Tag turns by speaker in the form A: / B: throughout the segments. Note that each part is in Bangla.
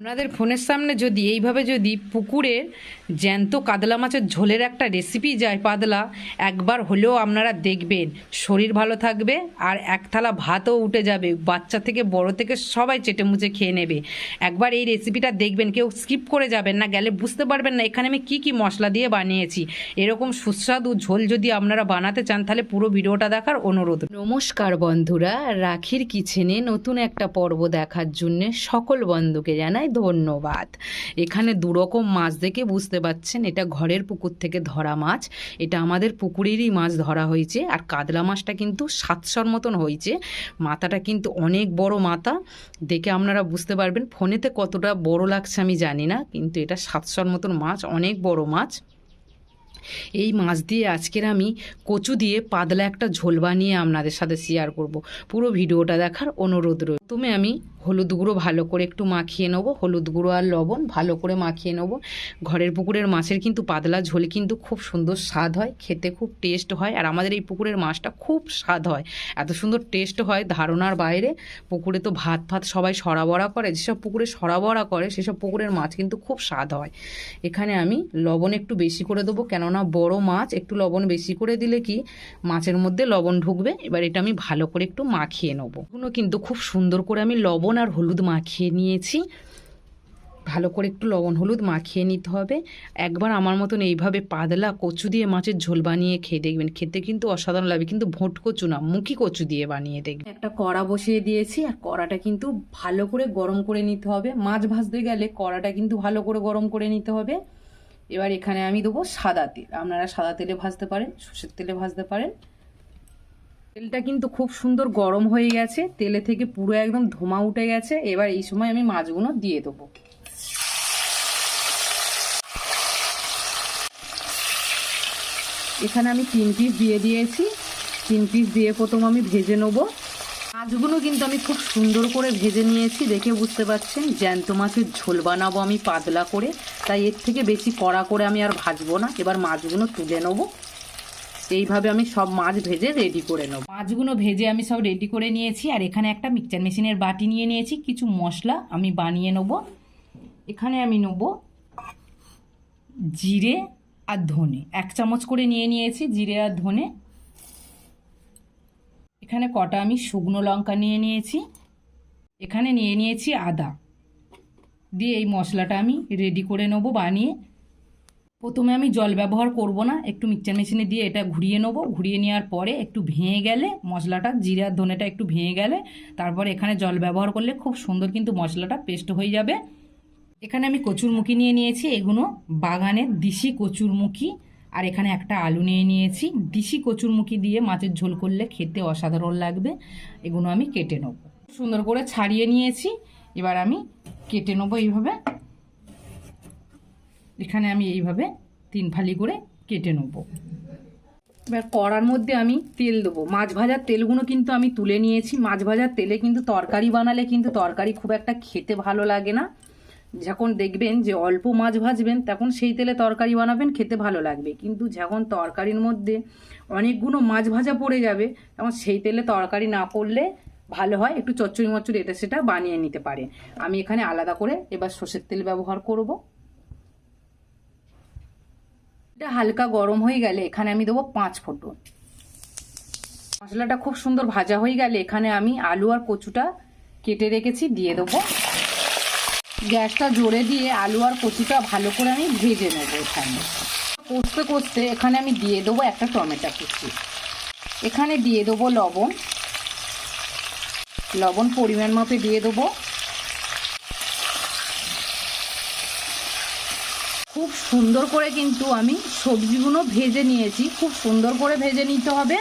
A: আপনাদের ফোনের সামনে যদি এইভাবে যদি পুকুরের জ্যান্ত কাতলা মাছের ঝোলের একটা রেসিপি যায় পাতলা, একবার হলেও আপনারা দেখবেন, শরীর ভালো থাকবে আর এক থালা ভাতও উঠে যাবে। বাচ্চা থেকে বড় থেকে সবাই চেটে মুচে খেয়ে নেবে। একবার এই রেসিপিটা দেখবেন, কেউ স্কিপ করে যাবেন না, গেলে বুঝতে পারবেন না এখানে আমি কি কি মশলা দিয়ে বানিয়েছি। এরকম সুস্বাদু ঝোল যদি আপনারা বানাতে চান তাহলে পুরো ভিডিওটা দেখার অনুরোধ। নমস্কার বন্ধুরা, রাখির কিচেনে নতুন একটা পর্ব দেখার জন্য সকল বন্ধুকে জানাই ধন্যবাদ। এখানে দুরকম মাছ দেখে বুঝতে পাচ্ছেন, এটা ঘরের পুকুর থেকে ধরা মাছ। এটা আমাদের পুকুরেরই মাছ ধরা হয়েছে। আর কাতলা মাছটা কিন্তু 700 মতন হয়েছে। মাথাটা কিন্তু অনেক বড় মাথা, দেখে আপনারা বুঝতে পারবেন। ফোনেতে কতটা বড় লাগছে আমি জানি না, কিন্তু এটা 700 মতন মাছ, অনেক বড় মাছ। এই মাছ দিয়ে আজকের আমি কচু দিয়ে পাতলা একটা ঝোল বানিয়ে আপনাদের সাথে শেয়ার করব। পুরো ভিডিওটা দেখার অনুরোধ রইল। প্রথমে আমি হলুদ গুঁড়ো ভালো করে একটু মাখিয়ে নেব, হলুদ গুঁড়ো আর লবণ ভালো করে মাখিয়ে নেব। ঘরের পুকুরের মাছের কিন্তু পাতলা ঝোল কিন্তু খুব সুন্দর স্বাদ হয়, খেতে খুব টেস্ট হয়। আর আমাদের এই পুকুরের মাছটা খুব স্বাদ হয়, এত সুন্দর টেস্ট হয় ধারণার বাইরে। পুকুরে তো ভাত ফাত সবাই সরাবরা করে, যেসব পুকুরে সরাবরা করে সেসব পুকুরের মাছ কিন্তু খুব স্বাদ হয়। এখানে আমি লবণ একটু বেশি করে দেবো, কেননা বড় মাছ, একটু লবণ বেশি করে দিলে কি মাছের মধ্যে লবণ ঢুকবে। এবার এটা আমি ভালো করে একটু মাখিয়ে নেবো। এগুলো কিন্তু খুব সুন্দর করে আমি লবণ আর হলুদ মাখিয়ে নিয়েছি। ভালো করে একটু লবণ হলুদ মাখিয়ে নিতে হবে। একবার আমার মতন এইভাবে পাতলা কচু দিয়ে মাছের ঝোল বানিয়ে খেয়ে দেখবেন, খেতে কিন্তু অসাধারণ লাগবে। কিন্তু ভোট কচু না, মুখি কচু দিয়ে বানিয়ে দেখবেন। একটা কড়া বসিয়ে দিয়েছি, আর কড়াটা কিন্তু ভালো করে গরম করে নিতে হবে। মাছ ভাজতে গেলে কড়াটা কিন্তু ভালো করে গরম করে নিতে হবে। এবার এখানে আমি দেবো সাদা তেল। আপনারা সাদা তেলে ভাজতে পারেন, সর্ষের তেলে ভাজতে পারেন। তেলটা কিন্তু খুব সুন্দর গরম হয়ে গেছে, তেলে থেকে পুরো একদম ধোঁয়া উঠে গেছে। এবার এই সময় আমি মাছগুলো দিয়ে দেবো। এখানে আমি 3 পিস দিয়ে দিয়েছি। 3 পিস দিয়ে প্রথম আমি ভেজে নেবো। মাছগুলো কিন্তু আমি খুব সুন্দর করে ভেজে নিয়েছি, দেখে বুঝতে পারছেন। জ্যান্ত মাছের ঝোল বানাবো আমি পাতলা করে, তাই এর থেকে বেশি কড়া করে আমি আর ভাজবো না। এবার মাছগুলো তুলে নেবো। এইভাবে আমি সব মাছ ভেজে রেডি করে নেব। মাছগুলো ভেজে আমি সব রেডি করে নিয়েছি। আর এখানে একটা মিক্সচার মেশিনের বাটি নিয়ে নিয়েছি, কিছু মশলা আমি বানিয়ে নেব। এখানে আমি নেব জিরে আর ধনে, 1 চামচ করে নিয়ে নিয়েছি জিরে আর ধনে। এখানে কটা আমি শুকনো লঙ্কা নিয়ে নিয়েছি। এখানে নিয়ে নিয়েছি আদা। দিয়ে এই মশলাটা আমি রেডি করে নেব বানিয়ে। প্রথমে আমি জল ব্যবহার করব না, একটু মিক্সচার মেশিনে দিয়ে এটা ঘুরিয়ে নেব। ঘুরিয়ে নেওয়ার পরে একটু ভেঙে গেলে মশলাটা, জিরা আর ধনেটা একটু ভেঙে গেলে তারপরে এখানে জল ব্যবহার করলে খুব সুন্দর কিন্তু মশলাটা পেস্ট হয়ে যাবে। এখানে আমি কচুরমুখী নিয়ে নিয়েছি, এগুলো বাগানের দেশি কচুরমুখী। আর এখানে একটা আলু নিয়ে নিয়েছি। দেশি কচুরমুখী দিয়ে মাছের ঝোল করলে খেতে অসাধারণ লাগবে। এগুলো আমি কেটে নেব, সুন্দর করে ছাড়িয়ে নিয়েছি। এবার আমি কেটে নেবো এইভাবে। এখানে আমি এইভাবে 3 ফালি করে কেটে নেব। এবার কড়ার মধ্যে আমি তেল দেবো। মাছ ভাজার তেলগুলো কিন্তু আমি তুলে নিয়েছি। মাছ ভাজার তেলে কিন্তু তরকারি বানালে কিন্তু তরকারি খুব একটা খেতে ভালো লাগে না। যখন দেখবেন যে অল্প মাছ ভাজবেন তখন সেই তেলে তরকারি বানাবেন, খেতে ভালো লাগবে। কিন্তু যখন তরকারির মধ্যে অনেকগুলো মাছ ভাজা পড়ে যাবে, তখন সেই তেলে তরকারি না করলে ভালো হয়। একটু চচ্চড়ি মচ্চড়ি এটা সেটা বানিয়ে নিতে পারে। আমি এখানে আলাদা করে এবার সর্ষের তেল ব্যবহার করব। এটা হালকা গরম হয়ে গেলে এখানে আমি দেবো 5 ফোঁটন। মশলাটা খুব সুন্দর ভাজা হয়ে গেলে এখানে আমি আলু আর কচুটা কেটে রেখেছি দিয়ে দেবো। গ্যাসটা জোরে দিয়ে আলু আর কচুটা ভালো করে আমি ভেজে নেবো। এখানে কষতে কষতে এখানে আমি দিয়ে দেবো একটা টমেটো কুচি। এখানে দিয়ে দেবো লবণ। লবণ পরিমাণ মতো দিয়ে দেবো। খুব সুন্দর করে কিন্তু আমি সবজিগুলো ভেজে নিয়েছি, খুব সুন্দর করে ভেজে নিতে হবে।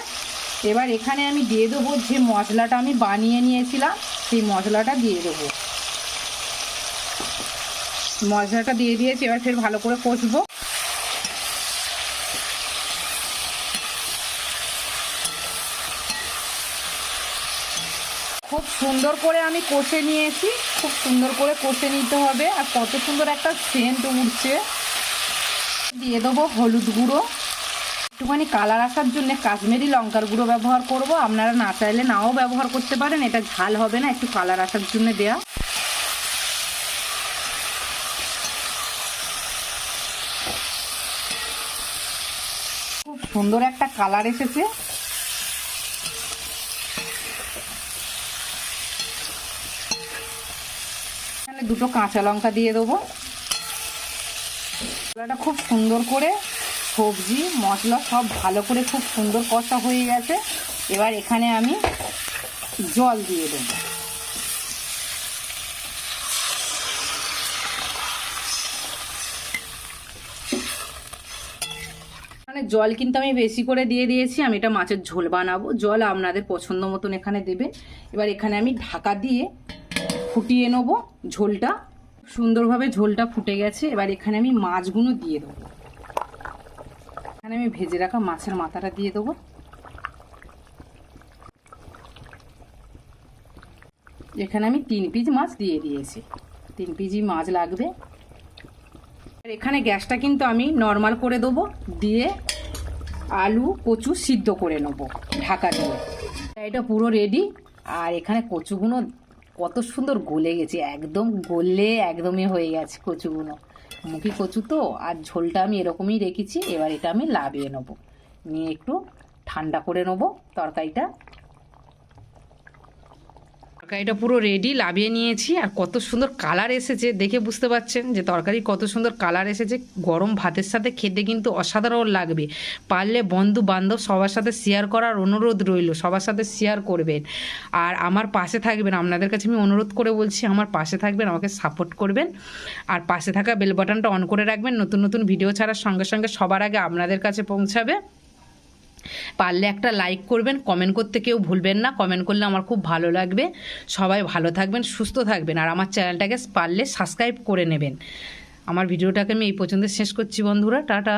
A: এবার এখানে আমি দিয়ে দেবো যে মশলাটা আমি বানিয়ে নিয়েছিলাম, সেই মশলাটা দিয়ে দেবো। মশলাটা দিয়ে দিয়েছি, এবার ফের ভালো করে কষবো। খুব সুন্দর করে আমি কষে নিয়েছি, খুব সুন্দর করে কষে নিতে হবে। আর কত সুন্দর একটা সেন্ট উঠছে। দিয়ে দেবো হলুদ গুঁড়ো। একটুখানি কালার আসার জন্য কাশ্মীরি লঙ্কার গুঁড়ো ব্যবহার করব। আপনারা না চাইলে নাও ব্যবহার করতে পারেন, এটা ঝাল হবে না, একটু কালার আসার জন্য দেয়া। সুন্দর একটা কালার এসেছে। এখানে দুটো কাঁচা লঙ্কা দিয়ে দেবো। মশলাটা খুব সুন্দর করে, সবজি মশলা সব ভালো করে খুব সুন্দর কষা হয়ে গেছে। এবার এখানে আমি জল দিয়ে দেবো। মানে জল কিন্তু আমি বেশি করে দিয়ে দিয়েছি, আমি এটা মাছের ঝোল বানাবো। জল আপনাদের পছন্দ মতন এখানে দেবে। এবার এখানে আমি ঢাকা দিয়ে ফুটিয়ে নেবো ঝোলটা। সুন্দরভাবে ঝোলটা ফুটে গেছে। এবার এখানে আমি মাছগুলো দিয়ে দেবো। এখানে আমি ভেজে রাখা মাছের মাথাটা দিয়ে দেবো। এখানে আমি 3 পিস মাছ দিয়ে দিয়েছি, 3 পিসই মাছ লাগবে। আর এখানে গ্যাসটা কিন্তু আমি নর্মাল করে দেবো, দিয়ে আলু কচু সিদ্ধ করে নেবো ঢাকা দিয়ে। এটা পুরো রেডি। আর এখানে কচুগুলো কত সুন্দর গলে গেছে, একদম গলে একদমই হয়ে গেছে কচুগুলো। মুখি কচু তো, আর ঝোলটা আমি এরকমই রেখেছি। এবার এটা আমি লাবিয়ে নেবো, নিয়ে একটু ঠান্ডা করে নেবো তরকারিটা। তরকারিটা পুরো রেডি, লাবিয়ে নিয়েছি। আর কত সুন্দর কালার এসেছে, দেখে বুঝতে পারছেন যে তরকারি কত সুন্দর কালার এসেছে। গরম ভাতের সাথে খেতে কিন্তু অসাধারণ লাগবে। পারলে বন্ধু বান্ধব সবার সাথে শেয়ার করার অনুরোধ রইল, সবার সাথে শেয়ার করবেন। আর আমার পাশে থাকবেন, আপনাদের কাছে আমি অনুরোধ করে বলছি, আমার পাশে থাকবেন, আমাকে সাপোর্ট করবেন। আর পাশে থাকা বেল বাটনটা অন করে রাখবেন, নতুন নতুন ভিডিও ছাড়ার সঙ্গে সঙ্গে সবার আগে আপনাদের কাছে পৌঁছাবে। পারলে একটা লাইক করবেন, কমেন্ট করতে কেউ ভুলবেন না, কমেন্ট করলে আমার খুব ভালো লাগবে। সবাই ভালো থাকবেন, সুস্থ থাকবেন। আর আমার চ্যানেলটাকে পারলে সাবস্ক্রাইব করে নেবেন। আমার ভিডিওটাকে আমি এই পর্যন্ত শেষ করছি বন্ধুরা, টাটা।